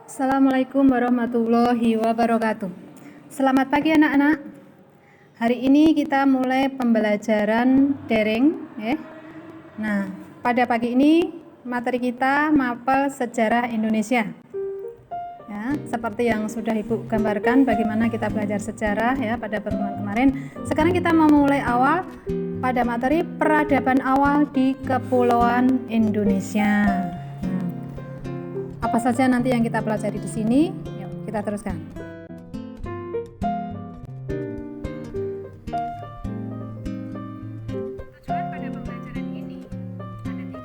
Assalamualaikum warahmatullahi wabarakatuh. Selamat pagi anak-anak. Hari ini kita mulai pembelajaran daring ya. Nah, pada pagi ini materi kita mapel sejarah Indonesia. Ya, seperti yang sudah Ibu gambarkan bagaimana kita belajar sejarah ya pada pertemuan kemarin. Sekarang kita mau mulai awal pada materi peradaban awal di Kepulauan Indonesia. Apa saja nanti yang kita pelajari di sini? Yuk, kita teruskan. Tujuan pada pembelajaran ini ada 3.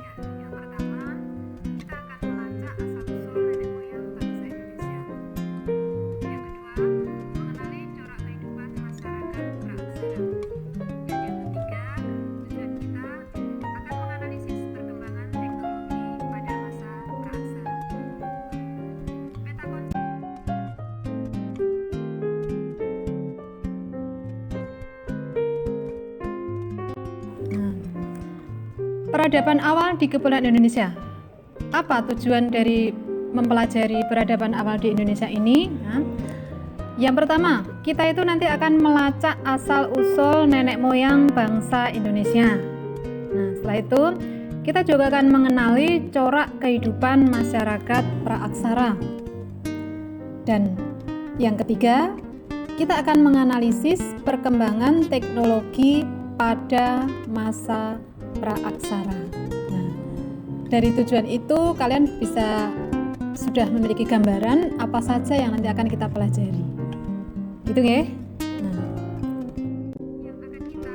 Yang pertama, kita akan melacak asal-usul nenek moyang bangsa Indonesia. Yang kedua, mengenali corak kehidupan masyarakat praaksara. Dan yang ketiga, tujuan kita akan menganalisis perkembangan teknologi pada masa praaksara. Peradaban awal di Kepulauan Indonesia. Apa tujuan dari mempelajari peradaban awal di Indonesia ini? Nah, yang pertama, kita itu nanti akan melacak asal-usul nenek moyang bangsa Indonesia. Nah, setelah itu kita juga akan mengenali corak kehidupan masyarakat praaksara. Dan yang ketiga, kita akan menganalisis perkembangan teknologi pada masa praaksara. Nah, dari tujuan itu kalian sudah memiliki gambaran apa saja yang nanti akan kita pelajari. Gitu ya. Nah, yang akan kita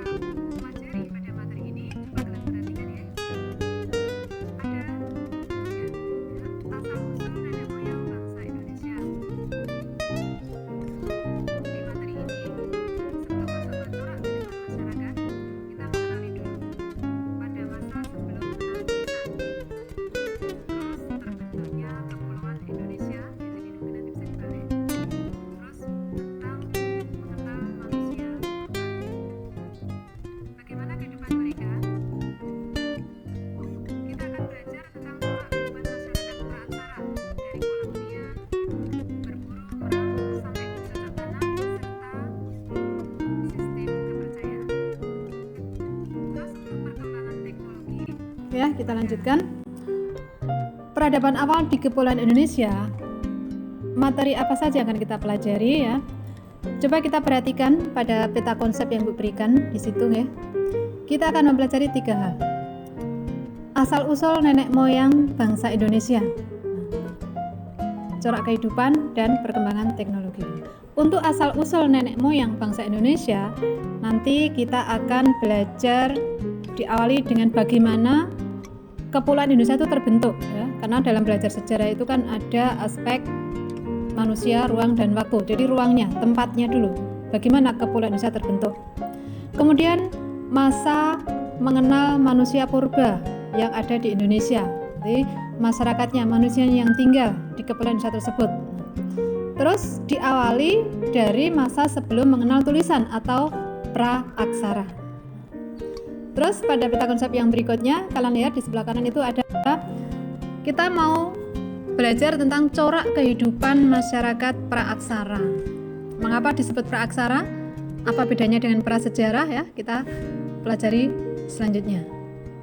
pelajari pada materi ini coba kalian perhatikan ya. Ada asal-usul nenek moyang bangsa Indonesia. Di materi ini sebelum masuk ke corak kehidupan masyarakat, kita mengenali dulu pada masa sebelum mengenal tulisan. Terus terbentuknya Kepulauan Indonesia, jadi mungkin nanti bisa dibalik. Terus tentang mengenal manusia purba. Bagaimana kehidupan mereka? Kita akan belajar tentang corak kehidupan masyarakat praaksara dari kolonial, berburu, meraup, sampai bercocok tanam serta sistem kepercayaan. Terus untuk perkembangan teknologi, ya kita lanjutkan. Peradaban awal di Kepulauan Indonesia. Materi apa saja akan kita pelajari ya? Coba kita perhatikan pada peta konsep yang Bu berikan di situ ya. Kita akan mempelajari 3 hal. Asal-usul nenek moyang bangsa Indonesia. Corak kehidupan dan perkembangan teknologi. Untuk asal-usul nenek moyang bangsa Indonesia, nanti kita akan belajar diawali dengan bagaimana Kepulauan Indonesia itu terbentuk ya. Karena dalam belajar sejarah itu kan ada aspek manusia, ruang dan waktu. Jadi ruangnya, tempatnya dulu. Bagaimana Kepulauan Indonesia terbentuk. Kemudian masa mengenal manusia purba yang ada di Indonesia. Jadi masyarakatnya, manusia yang tinggal di Kepulauan Indonesia tersebut. Terus diawali dari masa sebelum mengenal tulisan atau praaksara. Terus pada peta konsep yang berikutnya, kalian lihat di sebelah kanan itu ada, kita mau belajar tentang corak kehidupan masyarakat praaksara. Mengapa disebut praaksara? Apa bedanya dengan prasejarah ya? Kita pelajari selanjutnya.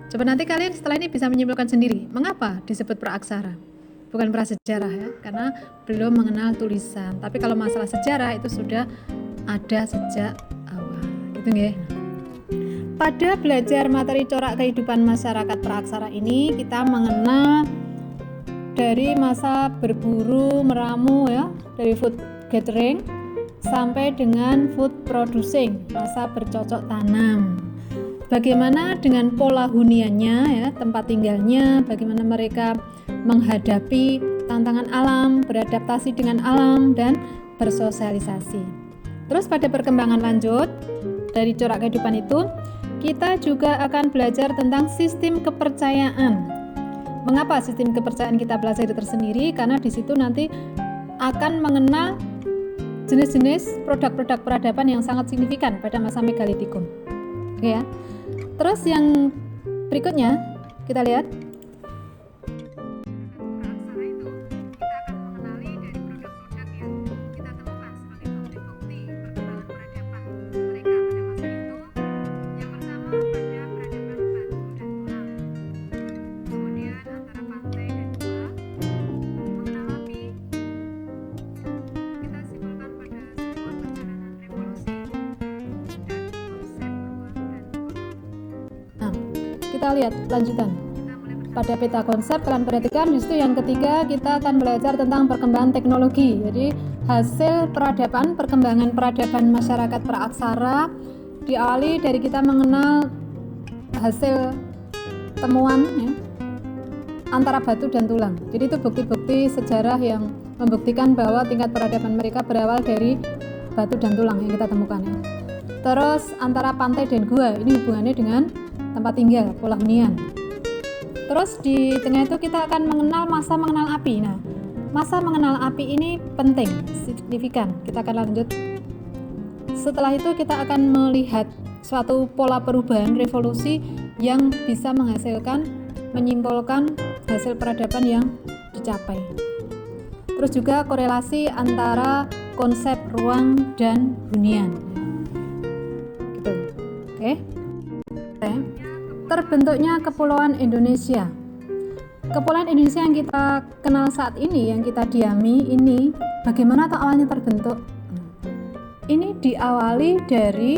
Coba nanti kalian setelah ini bisa menyimpulkan sendiri, mengapa disebut praaksara? Bukan prasejarah ya, karena belum mengenal tulisan. Tapi kalau masalah sejarah itu sudah ada sejak awal. Gitu ya. Pada belajar materi corak kehidupan masyarakat praaksara ini, kita mengenal dari masa berburu meramu ya, dari food gathering sampai dengan food producing, masa bercocok tanam. Bagaimana dengan pola huniannya ya, tempat tinggalnya, bagaimana mereka menghadapi tantangan alam, beradaptasi dengan alam dan bersosialisasi. Terus pada perkembangan lanjut dari corak kehidupan itu, kita juga akan belajar tentang sistem kepercayaan. Mengapa sistem kepercayaan kita belajar tersendiri? Karena di situ nanti akan mengenal jenis-jenis produk-produk peradaban yang sangat signifikan pada masa megalitikum. Oke ya. Terus yang berikutnya kita lihat. Praaksara itu kita akan mengenali kita lihat lanjutan. Pada peta konsep, kalian perhatikan di situ yang ketiga kita akan belajar tentang perkembangan teknologi. Jadi hasil peradaban, perkembangan peradaban masyarakat praaksara diawali dari kita mengenal hasil temuan ya, antara batu dan tulang. Jadi itu bukti-bukti sejarah yang membuktikan bahwa tingkat peradaban mereka berawal dari batu dan tulang yang kita temukan ya. Terus antara pantai dan gua, ini hubungannya dengan tempat tinggal, pola hunian. Terus di tengah itu kita akan mengenal masa mengenal api. Nah, masa mengenal api ini penting, signifikan. Kita akan lanjut. Setelah itu kita akan melihat suatu pola perubahan revolusi yang bisa menghasilkan, menyimpulkan hasil peradaban yang dicapai. Terus juga korelasi antara konsep ruang dan hunian. Gitu. Oke. Terbentuknya Kepulauan Indonesia. Kepulauan Indonesia yang kita kenal saat ini, yang kita diami ini, bagaimana atau awalnya terbentuk? Ini diawali dari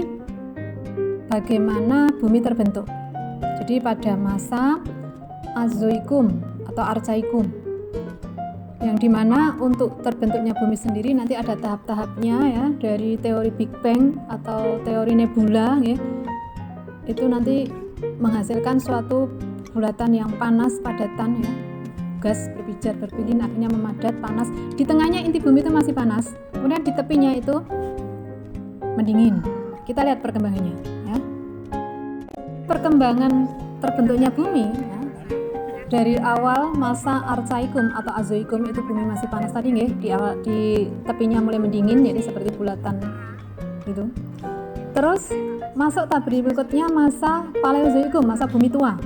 bagaimana bumi terbentuk. Jadi pada masa Azoikum atau Archaikum, yang dimana untuk terbentuknya bumi sendiri nanti ada tahap-tahapnya ya, dari teori Big Bang atau teori nebula ya. Itu nanti menghasilkan suatu bulatan yang panas, padatan ya, gas berpijar berpilin akhirnya memadat, panas. Di tengahnya inti bumi itu masih panas, kemudian di tepinya itu mendingin. Kita lihat perkembangannya ya. Perkembangan terbentuknya bumi ya, dari awal masa Archaikum atau Azoikum itu bumi masih panas tadi nggih, di tepinya mulai mendingin jadi seperti bulatan gitu. Terus masuk tahap berikutnya masa Paleozoikum, masa bumi tua.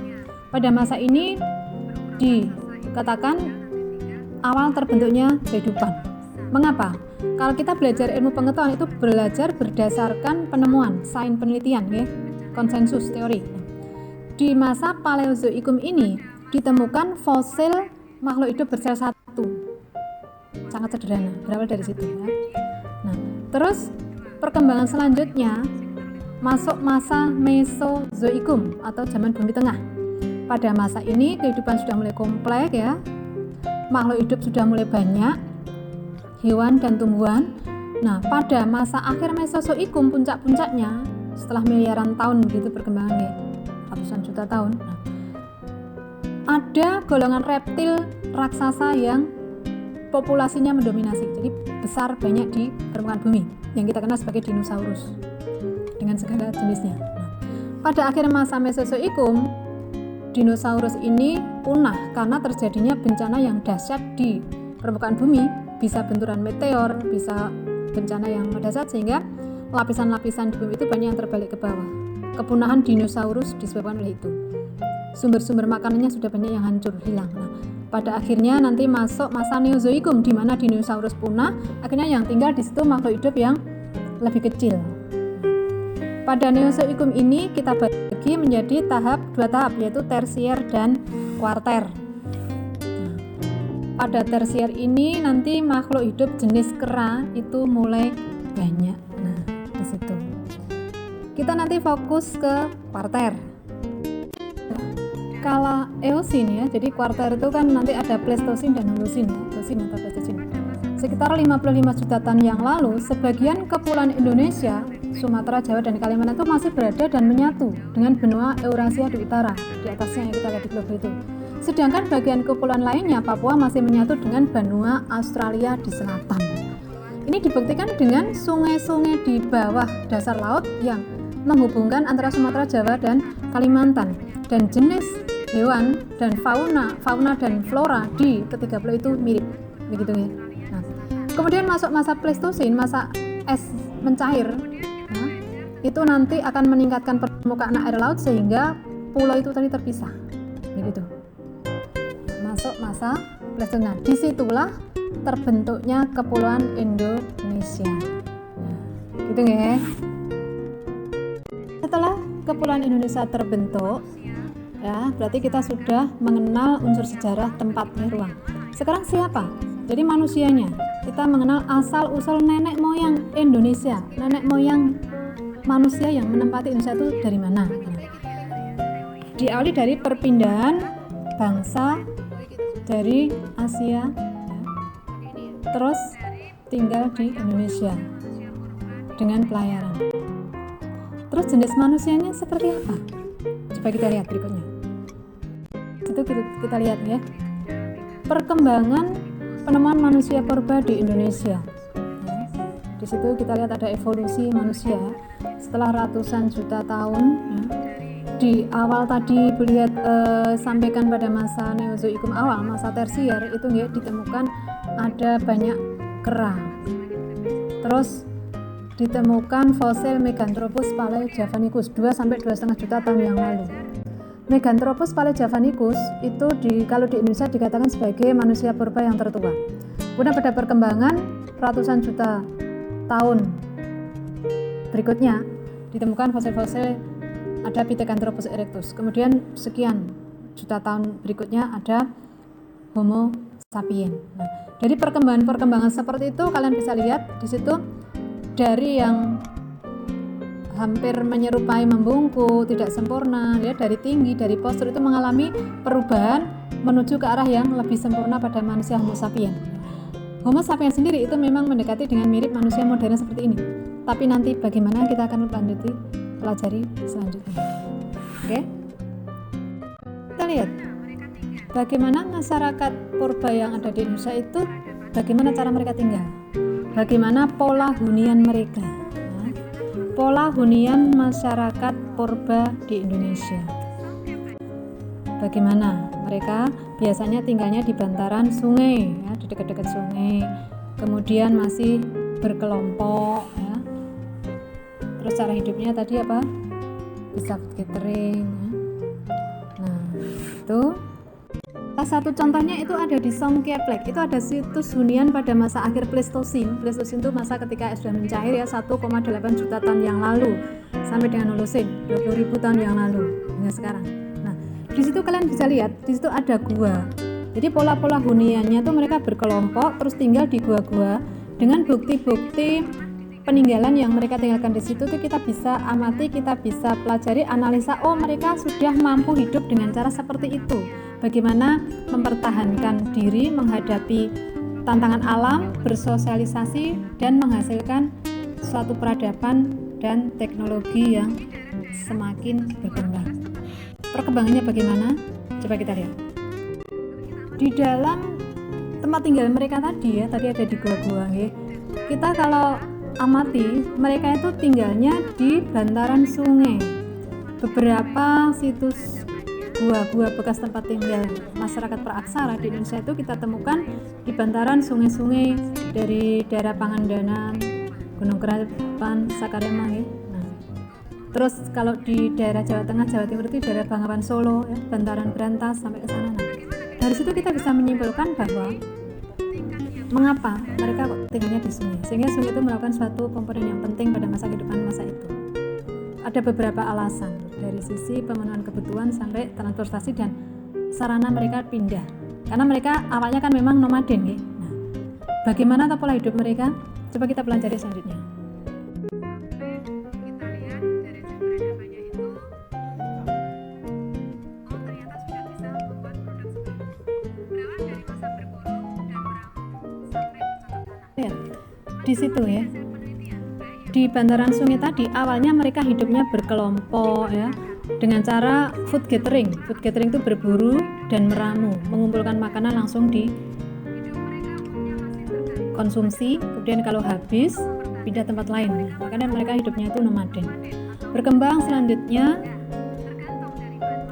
Pada masa ini dikatakan awal terbentuknya kehidupan. Mengapa? Kalau kita belajar ilmu pengetahuan itu belajar berdasarkan penemuan, sains penelitian ya, konsensus teori. Di masa Paleozoikum ini ditemukan fosil makhluk hidup bersel satu. Sangat sederhana, berawal dari situ ya. Nah, terus perkembangan selanjutnya masuk masa Mesozoikum atau zaman bumi tengah. Pada masa ini kehidupan sudah mulai kompleks ya, makhluk hidup sudah mulai banyak, hewan dan tumbuhan. Nah, pada masa akhir Mesozoikum puncak-puncaknya setelah miliaran tahun begitu perkembangannya, ratusan juta tahun. Nah, ada golongan reptil raksasa yang populasinya mendominasi, jadi besar banyak di permukaan bumi yang kita kenal sebagai dinosaurus dengan segala jenisnya. Nah, pada akhir masa Mesozoikum, dinosaurus ini punah karena terjadinya bencana yang dahsyat di permukaan bumi, bisa benturan meteor, bisa bencana yang dahsyat sehingga lapisan-lapisan di bumi itu banyak yang terbalik ke bawah. Kepunahan dinosaurus disebabkan oleh itu. Sumber-sumber makanannya sudah banyak yang hancur, hilang. Nah, pada akhirnya nanti masuk masa Neozoikum di mana dinosaurus punah, akhirnya yang tinggal di situ makhluk hidup yang lebih kecil. Pada Neozoikum ini kita bagi menjadi dua tahap yaitu tersier dan kuarter. Nah, pada tersier ini nanti makhluk hidup jenis kera itu mulai banyak. Nah, di situ. Kita nanti fokus ke kuarter. Kala Eosin ya, jadi kuarter itu kan nanti ada Pleistosin dan Holosin ya, Eosin atau Pleistosin. Sekitar 55 juta tahun yang lalu, sebagian kepulauan Indonesia, Sumatera, Jawa, dan Kalimantan itu masih berada dan menyatu dengan benua Eurasia di utara, di atasnya yang kita lihat di globe itu. Sedangkan bagian kepulauan lainnya, Papua, masih menyatu dengan benua Australia di selatan. Ini dibuktikan dengan sungai-sungai di bawah dasar laut yang menghubungkan antara Sumatera, Jawa, dan Kalimantan. Dan jenis hewan dan fauna dan flora di ketiga pulau itu mirip, begitu ya. Nah, kemudian masuk masa Pleistosin, masa es mencair. Nah, itu nanti akan meningkatkan permukaan air laut sehingga pulau itu tadi terpisah, begitu. Masuk masa Pleistosin. Nah, disitulah terbentuknya Kepulauan Indonesia. Nah, gitu ya. Setelah Kepulauan Indonesia terbentuk, ya, berarti kita sudah mengenal unsur sejarah tempatnya ruang. Sekarang siapa? Jadi manusianya. Kita mengenal asal-usul nenek moyang Indonesia. Nenek moyang manusia yang menempati Indonesia itu dari mana? diawali dari perpindahan bangsa dari Asia, ya, terus tinggal di Indonesia dengan pelayaran. Terus jenis manusianya seperti apa? Coba kita lihat berikutnya. Itu kita lihat ya. Perkembangan penemuan manusia purba di Indonesia. Ya, di situ kita lihat ada evolusi manusia setelah ratusan juta tahun. Ya. Di awal tadi beliau sampaikan pada masa Neozoikum awal, masa tersier itu ya, ditemukan ada banyak kera. Terus ditemukan fosil Meganthropus palejavanicus 2-2,5 juta tahun yang lalu. Meganthropus palejavanicus itu kalau di Indonesia dikatakan sebagai manusia purba yang tertua. Kemudian pada perkembangan ratusan juta tahun berikutnya ditemukan fosil-fosil ada Pithecanthropus erectus. Kemudian sekian juta tahun berikutnya ada Homo sapiens. Nah, dari perkembangan seperti itu kalian bisa lihat di situ dari yang hampir menyerupai membungkuk, tidak sempurna, ya, dari tinggi, dari postur itu mengalami perubahan menuju ke arah yang lebih sempurna pada manusia Homo sapiens. Homo sapiens sendiri itu memang mendekati dengan mirip manusia modern seperti ini. Tapi nanti bagaimana kita akan lanjuti pelajari selanjutnya. Oke? Kita lihat bagaimana masyarakat purba yang ada di Indonesia itu, bagaimana cara mereka tinggal, bagaimana pola hunian mereka. Pola hunian masyarakat purba di Indonesia. Bagaimana mereka biasanya tinggalnya di bantaran sungai, ya, di dekat-dekat sungai. Kemudian masih berkelompok, ya. Terus cara hidupnya tadi apa? Bisa food gathering, ya. Nah, itu salah satu contohnya itu ada di Songkyaplek. Itu ada situs hunian pada masa akhir Pleistosin. Pleistosin itu masa ketika es sudah mencair, ya, 1,8 juta tahun yang lalu sampai dengan Holosin 20.000 tahun yang lalu hingga sekarang. Nah, di situ kalian bisa lihat, di situ ada gua. Jadi pola-pola huniannya tuh mereka berkelompok terus tinggal di gua-gua dengan bukti-bukti peninggalan yang mereka tinggalkan di situ tuh kita bisa amati, kita bisa pelajari, analisa, oh mereka sudah mampu hidup dengan cara seperti itu. Bagaimana mempertahankan diri menghadapi tantangan alam, bersosialisasi dan menghasilkan suatu peradaban dan teknologi yang semakin berkembang. Perkembangannya bagaimana? Coba kita lihat. Di dalam tempat tinggal mereka tadi, ya, tadi ada di gua-gua, ya. Kita kalau amati, mereka itu tinggalnya di bantaran sungai. Beberapa situs gua-gua bekas tempat tinggal masyarakat praaksara di Indonesia itu kita temukan di bantaran sungai-sungai dari daerah Pangandaran, Gunung Kerapan, Sakarema, ya. Nah, terus kalau di daerah Jawa Tengah, Jawa Timur itu daerah Bangawan Solo, ya, bantaran Brantas sampai ke sana. Nah, dari situ kita bisa menyimpulkan bahwa mengapa mereka tinggalnya di sungai, sehingga sungai itu merupakan suatu komponen yang penting pada masa kehidupan masa itu. Ada beberapa alasan dari sisi pemenuhan kebutuhan sampai transportasi dan sarana mereka pindah, karena mereka awalnya kan memang nomaden, ya. Nah, bagaimana pola hidup mereka? Coba kita pelajari selanjutnya. Di situ, ya, di bantaran sungai tadi awalnya mereka hidupnya berkelompok, ya, dengan cara food gathering. Food gathering itu berburu dan meramu, mengumpulkan makanan langsung di konsumsi, kemudian kalau habis pindah tempat lain. Makanya mereka hidupnya itu nomaden. Berkembang selanjutnya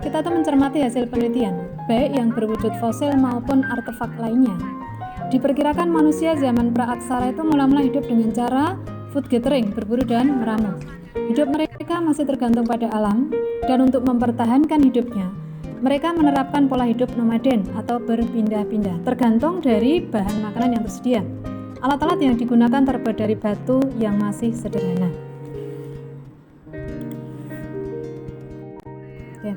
kita tuh mencermati hasil penelitian baik yang berwujud fosil maupun artefak lainnya. Diperkirakan manusia zaman praaksara itu mula-mula hidup dengan cara food gathering, berburu dan meramu. Hidup mereka masih tergantung pada alam, dan untuk mempertahankan hidupnya, mereka menerapkan pola hidup nomaden atau berpindah-pindah, tergantung dari bahan makanan yang tersedia. Alat-alat yang digunakan terbuat dari batu yang masih sederhana. Oke.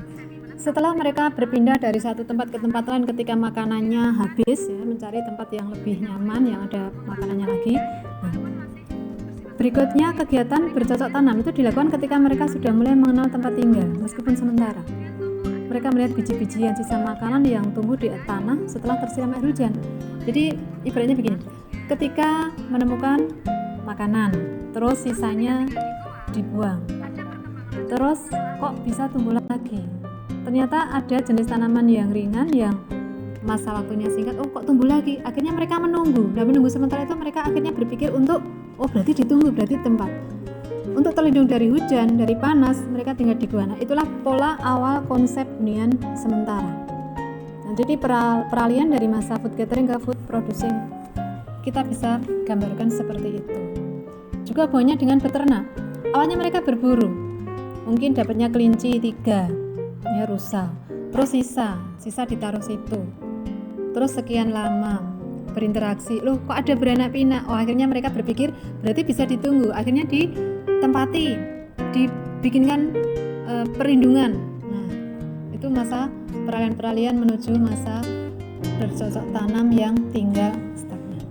Setelah mereka berpindah dari satu tempat ke tempat lain ketika makanannya habis, ya, mencari tempat yang lebih nyaman, yang ada makanannya lagi. Nah, berikutnya kegiatan bercocok tanam itu dilakukan ketika mereka sudah mulai mengenal tempat tinggal, meskipun sementara. mereka melihat biji-bijian sisa makanan yang tumbuh di tanah setelah tersiram air hujan. Jadi ibaratnya begini, ketika menemukan makanan, terus sisanya dibuang, terus kok bisa tumbuh lagi? Ternyata ada jenis tanaman yang ringan yang masa waktunya singkat, kok tumbuh lagi? Akhirnya mereka menunggu. Dan menunggu sementara itu mereka akhirnya berpikir untuk, berarti ditunggu, berarti tempat untuk terlindung dari hujan, dari panas, mereka tinggal di gua. Nah, itulah pola awal konsep hunian sementara. Nah, jadi peralihan dari masa food gathering ke food producing, kita bisa gambarkan seperti itu. Juga hubungannya dengan beternak. Awalnya mereka berburu, mungkin dapatnya kelinci 3, ya rusa. Terus sisa ditaruh situ. Terus sekian lama berinteraksi, kok ada beranak pinak. Akhirnya mereka berpikir berarti bisa ditunggu. Akhirnya ditempati, dibikinkan perlindungan. Nah, itu masa peralihan menuju masa bercocok tanam yang tinggal stagnan.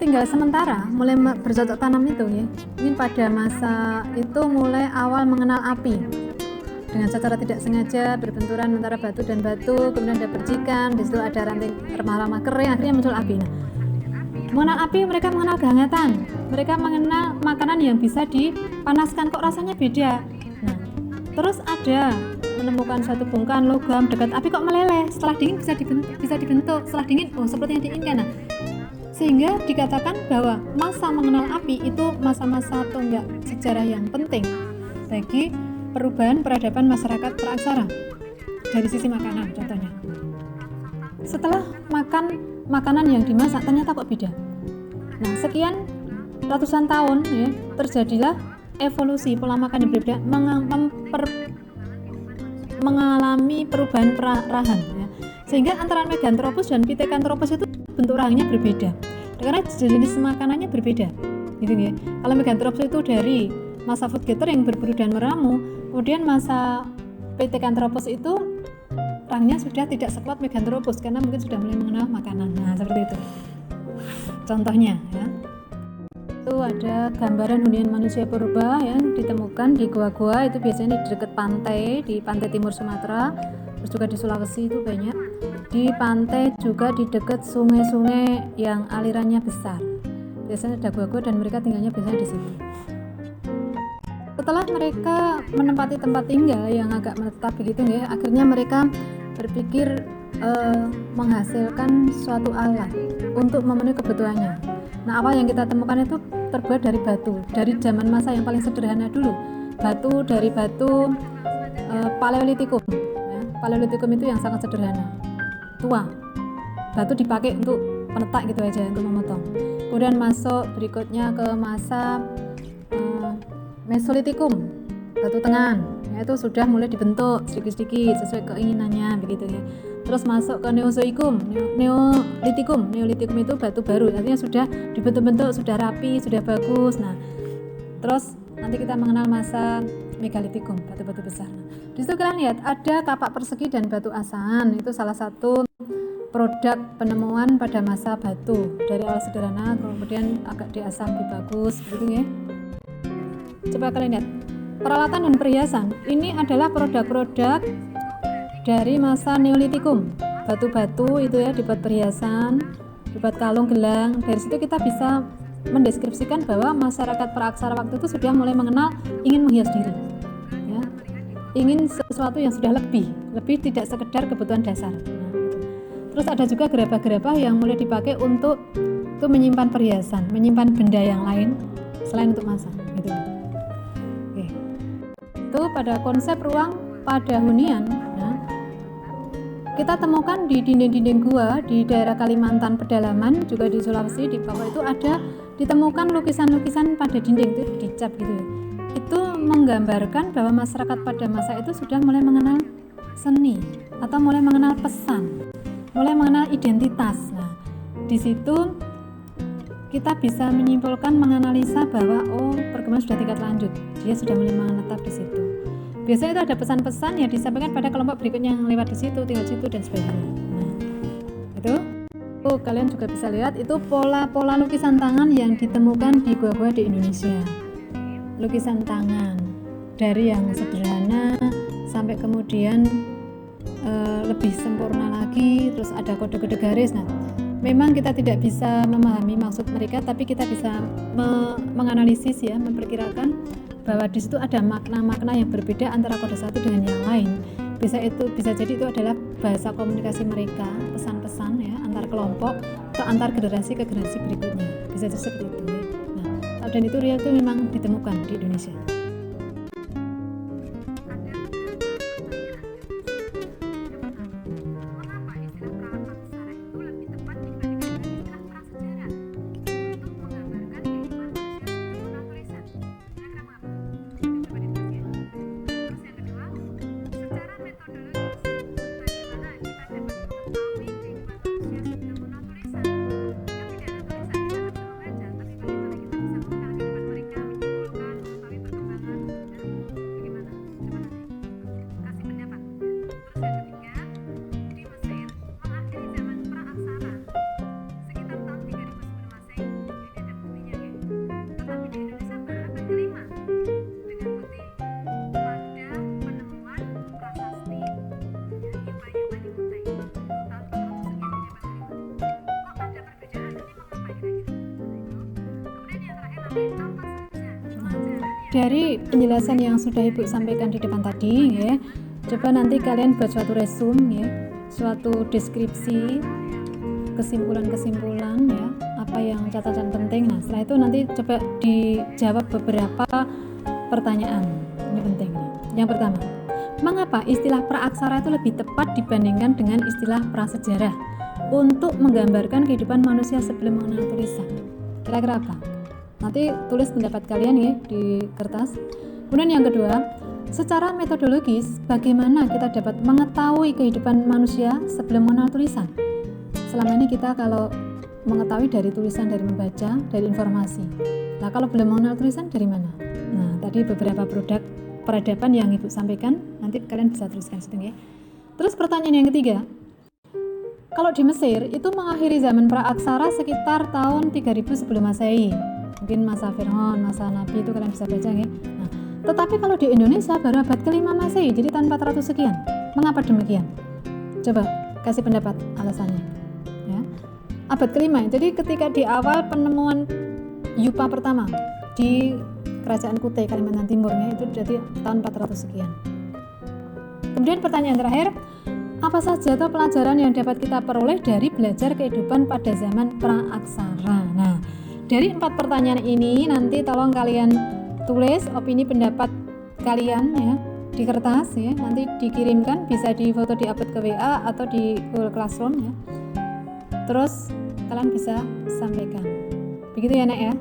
Tinggal sementara, mulai bercocok tanam itu ya. Ini pada masa itu mulai awal mengenal api. Dengan secara tidak sengaja berbenturan antara batu dan batu, kemudian ada percikan, di situ ada ranting remah-remah kering, akhirnya muncul api. Nah, mengenal api, mereka mengenal kehangatan, mereka mengenal makanan yang bisa dipanaskan, kok rasanya beda. Nah, terus ada menemukan satu bongkahan logam dekat api kok meleleh, setelah dingin bisa dibentuk, setelah dingin seperti yang diinginkan. Nah, sehingga dikatakan bahwa masa mengenal api itu masa-masa tonggak sejarah yang penting bagi perubahan peradaban masyarakat praaksara dari sisi makanan. Contohnya, setelah makan makanan yang dimasak ternyata kok beda. Nah, sekian ratusan tahun ya, terjadilah evolusi pola makan yang berbeda, mengalami perubahan perahan ya. Sehingga antara Meganthropus dan Pithecanthropus itu bentuk rahangnya berbeda karena jenis makanannya berbeda gitu ya. Kalau Meganthropus itu dari masa food gathering berburu dan meramu, kemudian masa Pithecanthropus itu rahangnya sudah tidak sekuat Meganthropus karena mungkin sudah mulai mengenal makanan. Nah, seperti itu contohnya ya. Itu ada gambaran hunian manusia purba yang ditemukan di gua-gua, itu biasanya di dekat pantai, di pantai timur Sumatera, terus juga di Sulawesi itu banyak, di pantai juga di dekat sungai-sungai yang alirannya besar, biasanya ada gua-gua dan mereka tinggalnya biasanya di situ. Setelah mereka menempati tempat tinggal yang agak menetap begitu ya, akhirnya mereka berpikir menghasilkan suatu alat untuk memenuhi kebutuhannya. Nah, awal yang kita temukan itu terbuat dari batu, dari zaman masa yang paling sederhana dulu, batu dari batu Paleolitikum ya. Paleolitikum itu yang sangat sederhana, tua, batu dipakai untuk penetak gitu aja, untuk memotong. Kemudian masuk berikutnya ke masa Mesolitikum, batu tengan ya, itu sudah mulai dibentuk sedikit-sedikit sesuai keinginannya begitu ya. Terus masuk ke Neolitikum. Neolitikum itu batu baru, artinya sudah dibentuk-bentuk, sudah rapi, sudah bagus. Nah, terus nanti kita mengenal masa Megalitikum, batu-batu besar. Nah, di situ kalian lihat ada kapak persegi dan batu asahan, itu salah satu produk penemuan pada masa batu, dari awal sederhana kemudian agak diasah lebih bagus begitu ya. Coba kalian lihat, peralatan dan perhiasan ini adalah produk-produk dari masa Neolitikum. Batu-batu itu ya dibuat perhiasan, dibuat kalung, gelang. Dari situ kita bisa mendeskripsikan bahwa masyarakat praaksara waktu itu sudah mulai mengenal ingin menghias diri ya, ingin sesuatu yang sudah lebih tidak sekedar kebutuhan dasar. Nah, gitu. Terus ada juga gerabah-gerabah yang mulai dipakai untuk menyimpan perhiasan, menyimpan benda yang lain selain untuk masak gitu. Oke. Itu pada konsep ruang pada hunian. Kita temukan di dinding-dinding gua di daerah Kalimantan pedalaman, juga di Sulawesi di bawah itu ada ditemukan lukisan-lukisan pada dinding itu dicap gitu ya. Itu menggambarkan bahwa masyarakat pada masa itu sudah mulai mengenal seni atau mulai mengenal pesan, mulai mengenal identitas. Nah, di situ kita bisa menyimpulkan, menganalisa bahwa perkembangan sudah tingkat lanjut, dia sudah mulai menetap di situ. Biasanya itu ada pesan-pesan yang disampaikan pada kelompok berikutnya yang lewat di situ, tinggal di situ dan sebagainya. Nah, itu kalian juga bisa lihat itu pola-pola lukisan tangan yang ditemukan di gua-gua di Indonesia. Lukisan tangan dari yang sederhana sampai kemudian lebih sempurna lagi, terus ada kode-kode garis. Nah, memang kita tidak bisa memahami maksud mereka, tapi kita bisa menganalisis ya, memperkirakan bahwa di situ ada makna-makna yang berbeda antara kode satu dengan yang lain. Bisa jadi itu adalah bahasa komunikasi mereka, pesan-pesan ya antar kelompok atau antar generasi ke generasi berikutnya. Bisa jadi seperti itu ya. Nah, dan itu real itu memang ditemukan di Indonesia. Dari penjelasan yang sudah Ibu sampaikan di depan tadi ya, coba nanti kalian buat suatu resume ya, suatu deskripsi kesimpulan-kesimpulan ya, apa yang catatan penting. Nah, setelah itu nanti coba dijawab beberapa pertanyaan. Ini penting nih. Yang pertama, mengapa istilah praaksara itu lebih tepat dibandingkan dengan istilah prasejarah untuk menggambarkan kehidupan manusia sebelum mengenal tulisan? Kira-kira apa? Nanti tulis pendapat kalian ya di kertas. Kemudian yang kedua, secara metodologis bagaimana kita dapat mengetahui kehidupan manusia sebelum mengenal tulisan? Selama ini kita kalau mengetahui dari tulisan, dari membaca, dari informasi. Nah, kalau belum mengenal tulisan dari mana? Nah, tadi beberapa produk peradaban yang Ibu sampaikan, nanti kalian bisa tuliskan situ ya. Terus pertanyaan yang ketiga, kalau di Mesir itu mengakhiri zaman praaksara sekitar tahun 3000 sebelum Masehi. Mungkin masa Fir'aun, masa Nabi itu kalian bisa baca ya. Nah, tetapi kalau di Indonesia baru abad ke-5 Masehi, jadi tahun 400 sekian. Mengapa demikian? Coba kasih pendapat alasannya. Ya. Abad ke-5. Jadi ketika di awal penemuan Yupa pertama di Kerajaan Kutai Kalimantan Timurnya itu jadi tahun 400 sekian. Kemudian pertanyaan terakhir, apa saja atau pelajaran yang dapat kita peroleh dari belajar kehidupan pada zaman praaksara? Nah, dari 4 pertanyaan ini nanti tolong kalian tulis opini pendapat kalian ya di kertas ya, nanti dikirimkan, bisa di foto di upload ke WA atau di Google Classroom ya. Terus kalian bisa sampaikan. Begitu ya, Nak ya.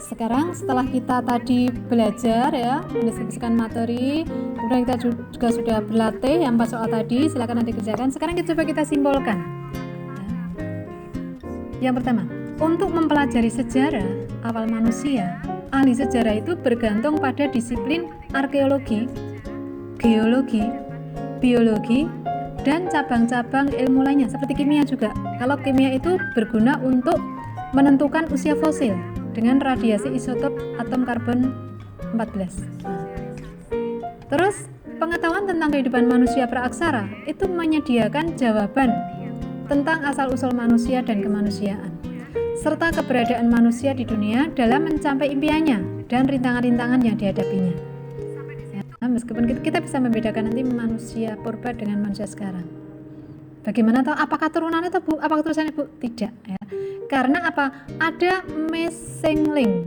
sekarang setelah kita tadi belajar ya, mendiskusikan materi, kemudian kita juga sudah berlatih yang 4 soal tadi, silakan nanti kerjakan. Sekarang kita coba kita simpulkan. Yang pertama, untuk mempelajari sejarah awal manusia, ahli sejarah itu bergantung pada disiplin arkeologi, geologi, biologi, dan cabang-cabang ilmu lainnya seperti kimia juga. Kalau kimia itu berguna untuk menentukan usia fosil dengan radiasi isotop atom karbon 14. Terus pengetahuan tentang kehidupan manusia praaksara itu menyediakan jawaban tentang asal-usul manusia dan kemanusiaan, serta keberadaan manusia di dunia dalam mencapai impiannya dan rintangan-rintangan yang dihadapinya. Meskipun kita bisa membedakan nanti manusia purba dengan manusia sekarang. Bagaimana tahu apakah turunannya atau Bu? Apakah tulisannya Bu? Tidak ya. Karena apa? Ada missing link.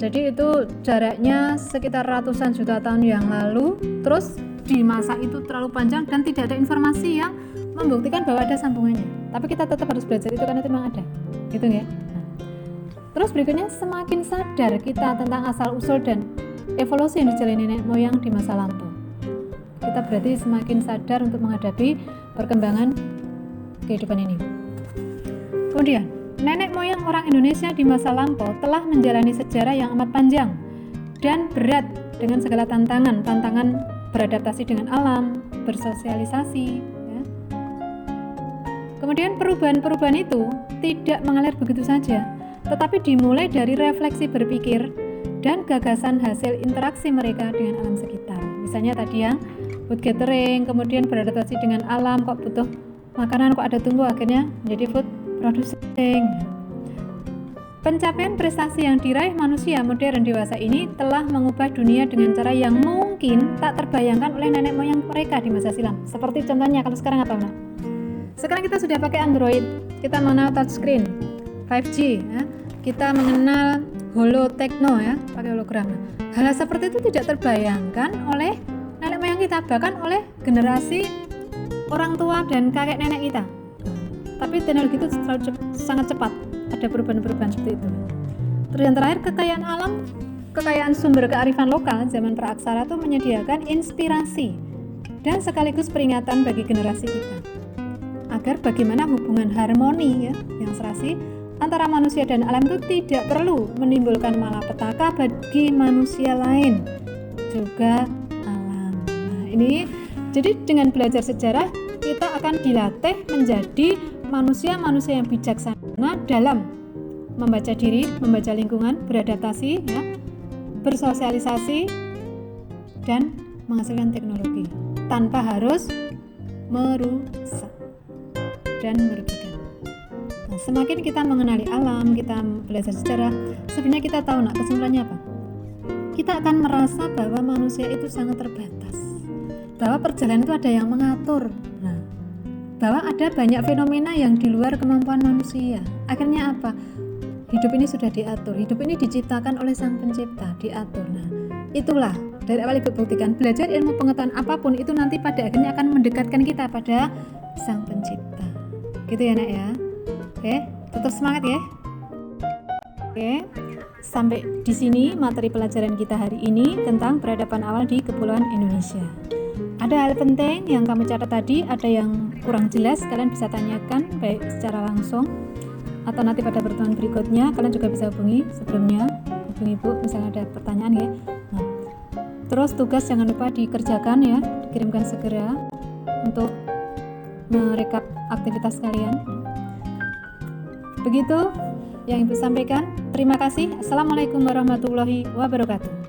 Jadi itu jaraknya sekitar ratusan juta tahun yang lalu, terus di masa itu terlalu panjang dan tidak ada informasi yang membuktikan bahwa ada sambungannya. Tapi kita tetap harus belajar itu karena itu memang ada. Gitu ya. Terus berikutnya, semakin sadar kita tentang asal-usul dan evolusi yang dijalani nenek moyang di masa lampau, kita berarti semakin sadar untuk menghadapi perkembangan kehidupan ini. Kemudian, nenek moyang orang Indonesia di masa lampau telah menjalani sejarah yang amat panjang dan berat dengan segala tantangan beradaptasi dengan alam, bersosialisasi. Ya. Kemudian perubahan-perubahan itu tidak mengalir begitu saja, tetapi dimulai dari refleksi berpikir dan gagasan hasil interaksi mereka dengan alam sekitar. Misalnya tadi yang food gathering, kemudian beradaptasi dengan alam, kok butuh makanan, kok ada tumbuh, akhirnya menjadi food producing. Pencapaian prestasi yang diraih manusia modern dewasa ini telah mengubah dunia dengan cara yang mungkin tak terbayangkan oleh nenek moyang mereka di masa silam. Seperti contohnya kalau sekarang apa, Nak? Sekarang kita sudah pakai Android, kita mengenal touchscreen, 5G, ya. Kita mengenal holotekno ya, pakai hologram. Hal seperti itu tidak terbayangkan oleh nenek moyang kita, bahkan oleh generasi orang tua dan kakek nenek kita. Tapi teknologi itu sangat cepat, ada perubahan-perubahan seperti itu. Terus yang terakhir, kekayaan alam, kekayaan sumber kearifan lokal zaman praaksara itu menyediakan inspirasi dan sekaligus peringatan bagi generasi kita agar bagaimana hubungan harmoni ya, yang serasi antara manusia dan alam itu tidak perlu menimbulkan malapetaka bagi manusia lain, juga alam. Nah, ini jadi dengan belajar sejarah kita akan dilatih menjadi manusia-manusia yang bijaksana dalam membaca diri, membaca lingkungan, beradaptasi, ya, bersosialisasi, dan menghasilkan teknologi tanpa harus merusak dan merugikan. Nah, semakin kita mengenali alam, kita belajar sejarah, sebenarnya kita tahu kesimpulannya apa? Kita akan merasa bahwa manusia itu sangat terbatas, bahwa perjalanan itu ada yang mengatur. Nah, bahwa ada banyak fenomena yang di luar kemampuan manusia. Akhirnya apa? Hidup ini sudah diatur, hidup ini diciptakan oleh Sang Pencipta, diatur. Nah, itulah dari awal Ibu buktikan, belajar ilmu pengetahuan apapun itu nanti pada akhirnya akan mendekatkan kita pada Sang Pencipta. Gitu ya, Nak ya. Oke, tetap semangat ya. Oke, sampai di sini materi pelajaran kita hari ini tentang peradaban awal di Kepulauan Indonesia. Ada hal penting yang kami catat tadi, ada yang kurang jelas, kalian bisa tanyakan baik secara langsung atau nanti pada pertemuan berikutnya. Kalian juga bisa hubungi sebelumnya, hubungi Ibu misalnya ada pertanyaan ya. Nah, terus tugas jangan lupa dikerjakan ya, dikirimkan segera untuk merekap aktivitas kalian. Begitu yang Ibu sampaikan. Terima kasih. Assalamualaikum warahmatullahi wabarakatuh.